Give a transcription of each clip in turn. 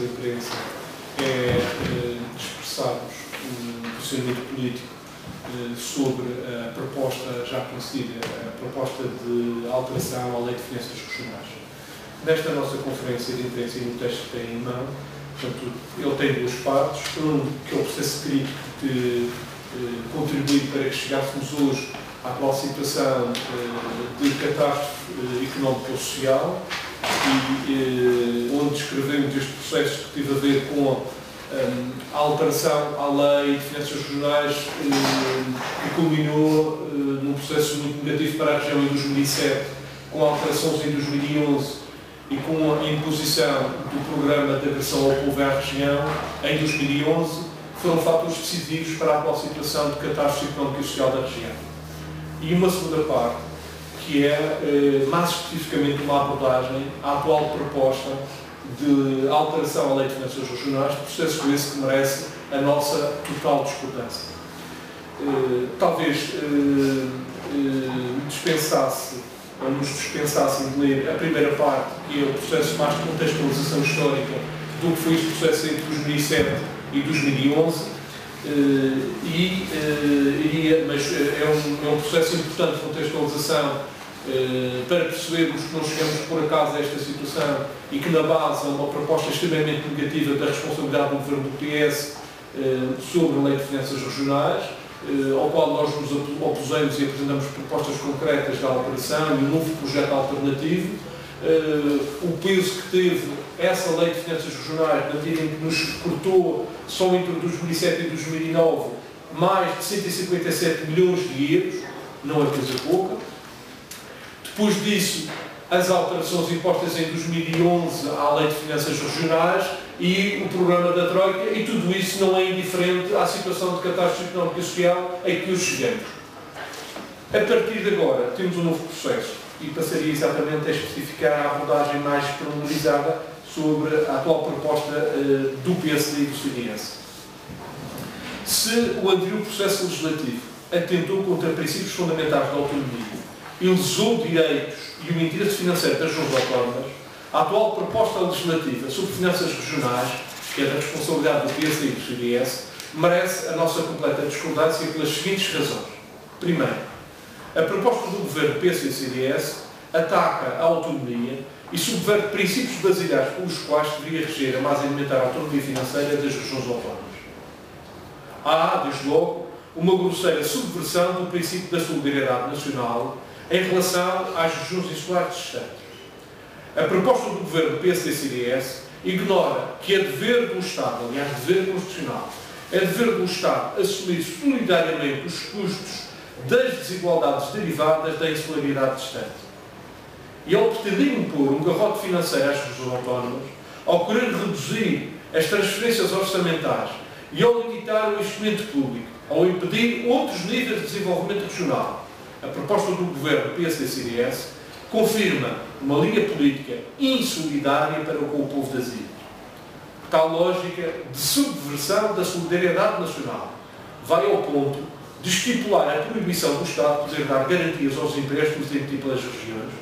imprensa é expressarmos um posicionamento político sobre a proposta já conhecida, a proposta de alteração à Lei de Finanças Regionais. Nesta nossa conferência de imprensa e no texto que tem em mão, portanto, ele tem duas partes. Um, que é o processo crítico que contribui para que chegássemos hoje à atual situação de catástrofe económica e social, e onde descrevemos este processo que teve a ver com a alteração à Lei de Finanças Regionais, que culminou num processo muito negativo para a região em 2007, com alterações em 2011 e com a imposição do programa de agressão ao povo e à região em 2011, foram fatores decisivos para a atual situação de catástrofe económica e social da região. E uma segunda parte, que é mais especificamente uma abordagem à atual proposta de alteração à Lei de Finanças Regionais, processo esse que merece a nossa total discordância. Talvez nos dispensassem de ler a primeira parte, que é o processo mais de contextualização histórica do que foi este processo entre 2007 e 2011, mas é um processo importante de contextualização para percebermos que não chegamos por acaso a esta situação e que na base há uma proposta extremamente negativa da responsabilidade do Governo do PS sobre a Lei de Finanças Regionais, ao qual nós nos opusemos e apresentamos propostas concretas da alteração e um novo projeto alternativo. O peso que teve essa Lei de Finanças Regionais, na medida em que nos cortou, só entre 2007 e 2009, mais de 157 milhões de euros, não é coisa pouca. Depois disso, as alterações impostas em 2011 à Lei de Finanças Regionais e o programa da Troika, e tudo isso não é indiferente à situação de catástrofe económica e social em que hoje chegamos. A partir de agora, temos um novo processo e passaria exatamente a especificar a abordagem mais pormenorizada sobre a atual proposta do PSD e do CDS. Se o anterior processo legislativo atentou contra princípios fundamentais da autonomia e lesou direitos e o interesse financeiro das regiões autónomas, a atual proposta legislativa sobre finanças regionais, que é da responsabilidade do PSD e do CDS, merece a nossa completa discordância pelas seguintes razões. Primeiro, a proposta do Governo PSD e CDS ataca a autonomia e subverte princípios basilares pelos quais deveria reger a mais elementar autonomia financeira das regiões autónomas. Há, desde logo, uma grosseira subversão do princípio da solidariedade nacional em relação às regiões insulares distantes. A proposta do Governo PSD e CDS ignora que é dever do Estado, aliás, dever constitucional, é dever do Estado assumir solidariamente os custos das desigualdades derivadas da insularidade distante. E ao pretender impor um garrote financeiro às regiões autónomas, ao querer reduzir as transferências orçamentais e ao limitar o investimento público, ao impedir outros níveis de desenvolvimento regional, a proposta do Governo PSD-CDS confirma uma linha política insolidária para com o povo das ilhas. Tal lógica de subversão da solidariedade nacional vai ao ponto de estipular a proibição do Estado de poder dar garantias aos empréstimos emitidos pelas regiões,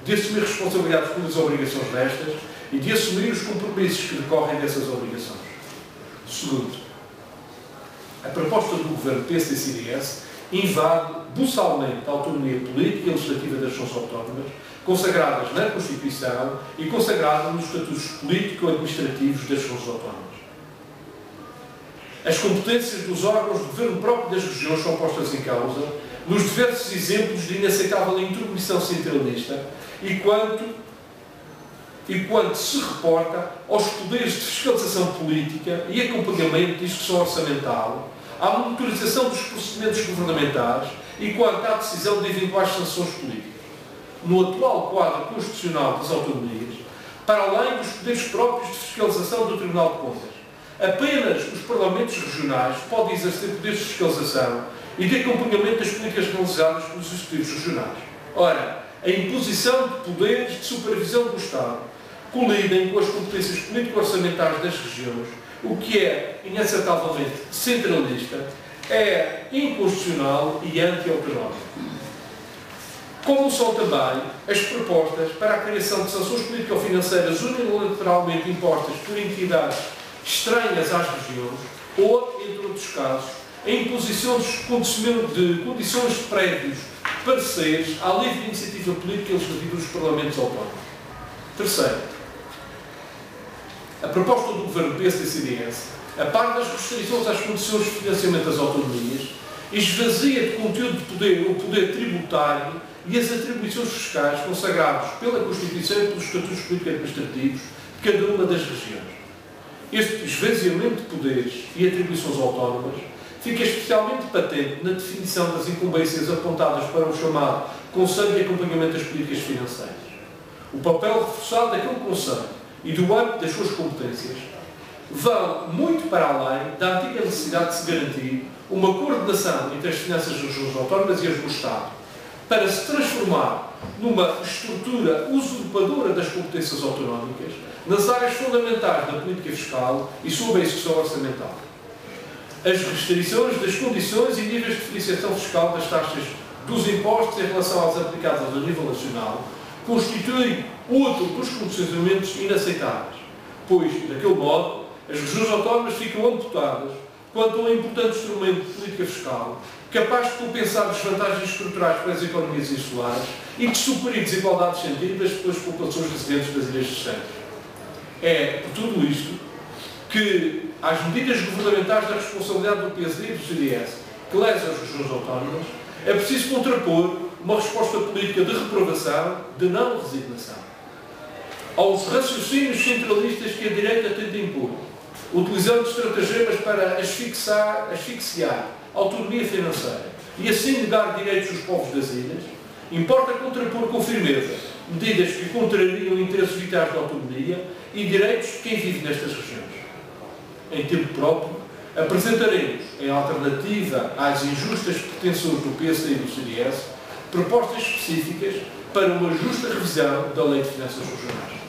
de assumir responsabilidades pelas obrigações destas e de assumir os compromissos que decorrem dessas obrigações. Segundo, a proposta do Governo PSD-CDS invade buçalmente a autonomia política e legislativa das regiões autónomas, consagradas na Constituição e consagradas nos estatutos político-administrativos das regiões autónomas. As competências dos órgãos de governo próprio das regiões são postas em causa nos diversos exemplos de inaceitável intromissão centralista e quanto se reporta aos poderes de fiscalização política e acompanhamento de execução orçamental, à monitorização dos procedimentos governamentais e quanto à decisão de eventuais sanções políticas. No atual quadro constitucional das autonomias, para além dos poderes próprios de fiscalização do Tribunal de Contas, apenas os parlamentos regionais podem exercer poderes de fiscalização e de acompanhamento das políticas realizadas pelos executivos regionais. Ora, a imposição de poderes de supervisão do Estado colidem com as competências político-orçamentais das regiões, o que é inacceitavelmente centralista, é inconstitucional e anti-autonómico. como são também as propostas para a criação de sanções político-financeiras unilateralmente impostas por entidades estranhas às regiões ou, entre outros casos, a imposição de condições prévias de pareceres à livre iniciativa política e legislativa dos Parlamentos Autónomos. Terceiro, a proposta do Governo PSD-CDS, a par das restrições às condições de financiamento das autonomias, esvazia de conteúdo de poder o poder tributário e as atribuições fiscais consagrados pela Constituição e pelos estatutos político-administrativos de cada uma das regiões. Este esvaziamento de poderes e atribuições autónomas fica especialmente patente na definição das incumbências apontadas para o chamado Conselho de Acompanhamento das Políticas Financeiras. O papel reforçado daquele Conselho e do âmbito das suas competências vão muito para além da antiga necessidade de se garantir uma coordenação entre as finanças das regiões autónomas e as do Estado, para se transformar numa estrutura usurpadora das competências autonómicas nas áreas fundamentais da política fiscal e sob a execução orçamental. As restrições das condições e níveis de diferenciação fiscal das taxas dos impostos em relação às aplicadas a nível nacional constituem outro dos condicionamentos inaceitáveis, pois, daquele modo, as regiões autónomas ficam amputadas quanto a um importante instrumento de política fiscal capaz de compensar desvantagens estruturais para as economias insulares e de suprir desigualdades sentidas pelas populações residentes das ilhas distantes. É, por tudo isto, que às medidas governamentais da responsabilidade do PSD e do CDS que lesam as regiões autónomas, é preciso contrapor uma resposta política de reprovação, de não resignação. Aos raciocínios centralistas que a direita tenta impor, utilizando estratagemas para asfixiar a autonomia financeira e assim negar direitos dos povos das ilhas, importa contrapor com firmeza medidas que contrariam interesses vitais da autonomia e direitos de quem vive nestas regiões. Em tempo próprio, apresentaremos, em alternativa às injustas pretensões do PSD e do CDS, propostas específicas para uma justa revisão da Lei de Finanças Regionais.